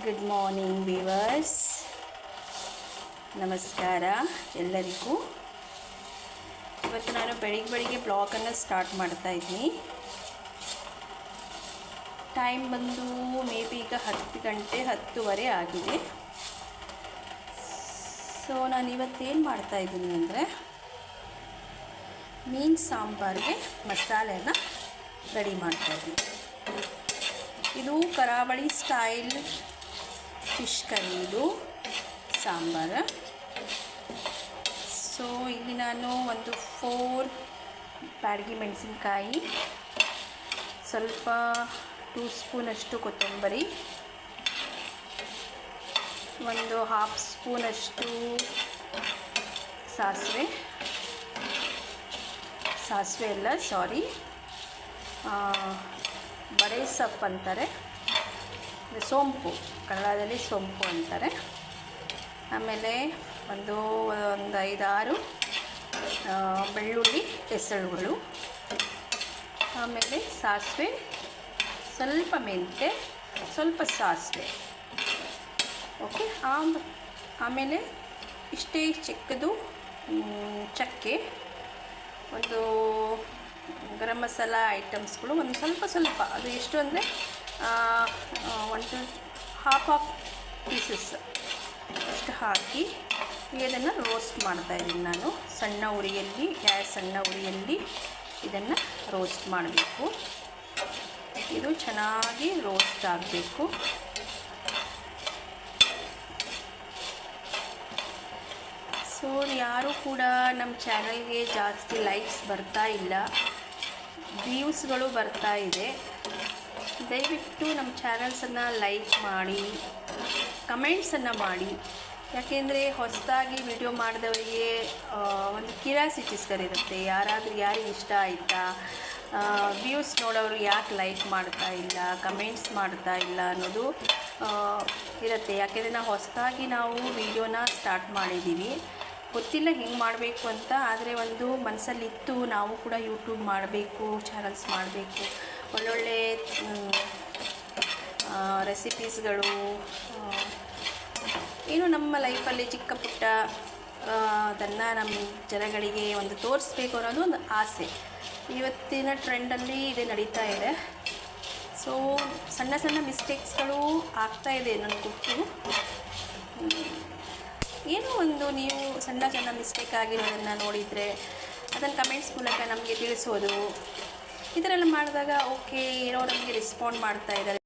Good morning viewers, ನಮಸ್ಕಾರ ಎಲ್ಲರಿಗೂ. ಇವತ್ತು ನಾನು ಬೆಳಿಗ್ಗೆ ಬ್ಲಾಗನ್ನು ಸ್ಟಾರ್ಟ್ ಮಾಡ್ತಾ ಇದ್ದೀನಿ. ಟೈಮ್ ಬಂದು ಮೇ ಬಿ ಈಗ 10 ಗಂಟೆ 10:15 ಆಗಿದೆ. ಸೊ ನಾನು ಇವತ್ತೇನು ಮಾಡ್ತಾ ಇದ್ದೀನಿ ಅಂದರೆ, ಮೀನು ಸಾಂಬಾರಿಗೆ ಮಸಾಲೆನ ರೆಡಿ ಮಾಡ್ತಾ ಇದ್ದೀನಿ. ಇದು ಕರಾವಳಿ ಸ್ಟೈಲ್ ಫಿಶ್ ಕರಿ, ಇದು ಸಾಂಬಾರು. ಸೊ ಇಲ್ಲಿ ನಾನು ಒಂದು 4 ಬ್ಯಾಡಗಿ ಮೆಣಸಿನ್ಕಾಯಿ, ಸ್ವಲ್ಪ 2 ಸ್ಪೂನಷ್ಟು ಕೊತ್ತಂಬರಿ, ಒಂದು 1/2 ಸ್ಪೂನಷ್ಟು ಸಾಸಿವೆ ಅಲ್ಲ ಸಾರಿ ಬಡೆ ಸೊಪ್ಪು ಅಂತಾರೆ, ಸೋಂಪು, ಕನ್ನಡದಲ್ಲಿ ಸೋಂಪು ಅಂತಾರೆ. ಆಮೇಲೆ ಒಂದು 5-6 ಬೆಳ್ಳುಳ್ಳಿ ಹೆಸರುಗಳು, ಆಮೇಲೆ ಸಾಸಿವೆ, ಸ್ವಲ್ಪ ಮೆಂತ್ಯ, ಸ್ವಲ್ಪ ಸಾಸಿವೆ. ಓಕೆ. ಆಮೇಲೆ ಇಷ್ಟೇ ಚಿಕ್ಕದು ಚಕ್ಕೆ, ಒಂದು ಗರಂ ಮಸಾಲ ಐಟಮ್ಸ್ಗಳು ಒಂದು ಸ್ವಲ್ಪ, ಅದು ಎಷ್ಟು ಅಂದರೆ 1-1/2 ಪೀಸಸ್ ಅಷ್ಟು ಹಾಕಿ ಇದನ್ನು ರೋಸ್ಟ್ ಮಾಡ್ತಾಯಿದ್ದೀನಿ ನಾನು. ಗ್ಯಾಸ್ ಸಣ್ಣ ಉರಿಯಲ್ಲಿ ಇದನ್ನು ರೋಸ್ಟ್ ಮಾಡಬೇಕು. ಇದು ಚೆನ್ನಾಗಿ ರೋಸ್ಟ್ ಆಗಬೇಕು. ಸೊ ಯಾರೂ ಕೂಡ ನಮ್ಮ ಚಾನಲ್ಗೆ ಜಾಸ್ತಿ ಲೈಕ್ಸ್ ಬರ್ತಾ ಇಲ್ಲ, ವ್ಯೂಸ್ಗಳು ಬರ್ತಾ ಇದೆ. ದಯವಿಟ್ಟು ನಮ್ಮ ಚಾನಲ್ಸನ್ನು ಲೈಕ್ ಮಾಡಿ, ಕಮೆಂಟ್ಸನ್ನು ಮಾಡಿ. ಯಾಕೆಂದರೆ ಹೊಸದಾಗಿ ವಿಡಿಯೋ ಮಾಡಿದವರಿಗೆ ಒಂದು ಕ್ಯೂರಿಯಾಸಿಟೀಸ್ಗಳು ಇರುತ್ತೆ. ಯಾರಿಗೆ ಇಷ್ಟ ಆಯಿತಾ, ವ್ಯೂಸ್ ನೋಡೋರು ಯಾಕೆ ಲೈಕ್ ಮಾಡ್ತಾ ಇಲ್ಲ, ಕಮೆಂಟ್ಸ್ ಮಾಡ್ತಾ ಇಲ್ಲ ಅನ್ನೋದು ಇರುತ್ತೆ. ಯಾಕೆಂದರೆ ನಾವು ಹೊಸದಾಗಿ ವಿಡಿಯೋನ ಸ್ಟಾರ್ಟ್ ಮಾಡಿದ್ದೀವಿ, ಗೊತ್ತಿಲ್ಲ ಹೆಂಗೆ ಮಾಡಬೇಕು ಅಂತ. ಆದರೆ ಒಂದು ಮನಸ್ಸಲ್ಲಿತ್ತು, ನಾವು ಕೂಡ ಯೂಟ್ಯೂಬ್ ಮಾಡಬೇಕು, ಚಾನಲ್ಸ್ ಮಾಡಬೇಕು, ಒಳ್ಳೊಳ್ಳೆ ರೆಸಿಪೀಸ್ಗಳು, ಏನು ನಮ್ಮ ಲೈಫಲ್ಲಿ ಚಿಕ್ಕ ಪುಟ್ಟ ಅದನ್ನು ನಮ್ಮ ಜನಗಳಿಗೆ ಒಂದು ತೋರಿಸ್ಬೇಕು ಅನ್ನೋದು ಒಂದು ಆಸೆ. ಇವತ್ತಿನ ಟ್ರೆಂಡಲ್ಲಿ ಇದು ನಡೀತಾ ಇದೆ. ಸೊ ಸಣ್ಣ ಮಿಸ್ಟೇಕ್ಸ್ಗಳು ಆಗ್ತಾಯಿದೆ ನನಗೆ ಗೊತ್ತು. ಏನೋ ಒಂದು ನೀವು ಸಣ್ಣ ಮಿಸ್ಟೇಕ್ ಆಗಿರೋದನ್ನು ನೋಡಿದರೆ ಅದನ್ನು ಕಮೆಂಟ್ಸ್ ಮೂಲಕ ನಮಗೆ ತಿಳಿಸೋದು, ಈ ಥರ ಎಲ್ಲ ಮಾಡಿದಾಗ ಓಕೆ, ಏನೋ ನಮಗೆ ರೆಸ್ಪಾಂಡ್ ಮಾಡ್ತಾ ಇದ್ದಾರೆ.